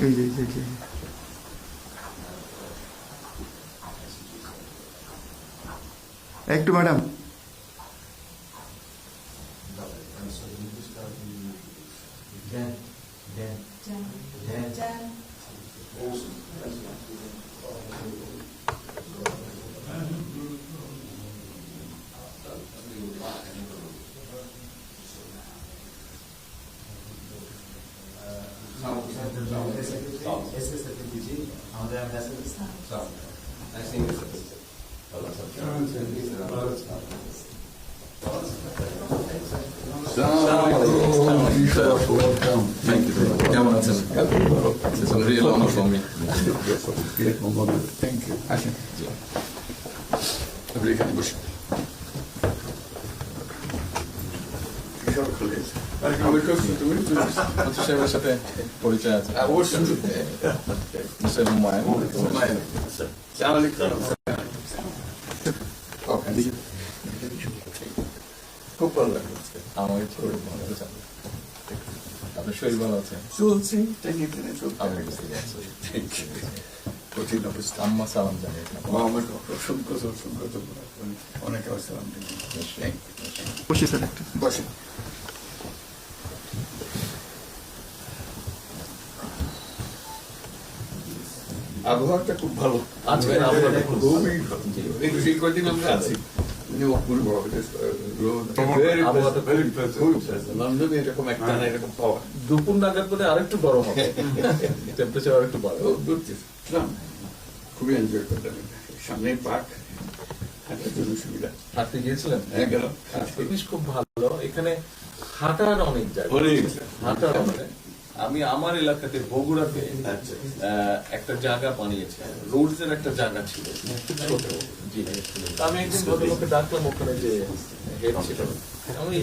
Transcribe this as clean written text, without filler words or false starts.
এই যে এই যে একটু ম্যাডাম Thank you. কেমন আছেন? It's a real honor for me. Thank you. আসেন আপনি এখানে বসে সাহেবের সাথে পরিচয় আছে মিস্টার হুমায়ুন খুব ভালো লাগলো আমাকে শরীর ভালো আছে আপনার শরীর ভালো আছে চলছি টেনে টেনে চলছে আমি বুঝতে পারছি কঠিন অবস্থা আম্মা সালাম জানিয়েছেন আমাকে অসংখ্য অনেক আসসালাম বসে স্যার একটু বসে আবহাওয়াটা খুব ভালো আজকের আবহাওয়াটা খুব ভালো। খুবই ভালো এই কদিন আমরা আছি অপূর্ব লন্ডনে এরকম একটা না এরকম পাওয়া দুপুর নাগাদ বলে আরেকটু গরম হবে টেম্পারেচার আরেকটু বাড়বে খুবই এনজয় করলাম সামনে পার্ক হাঁটার জন্য সুবিধা হাঁটতে গিয়েছিলেন হ্যাঁ গেলাম জিনিস খুব ভালো এখানে হাঁটার অনেক জায়গা হাঁটার অনেক আমি আমার এলাকাতে বগুড়াতে একটা জায়গা বানিয়েছে রোডস এর একটা জায়গা ছিল খুব ছোট জি আমি একদিন ভদ্রলোককে ডাকলাম ওখানে যে হেড ছিল আমি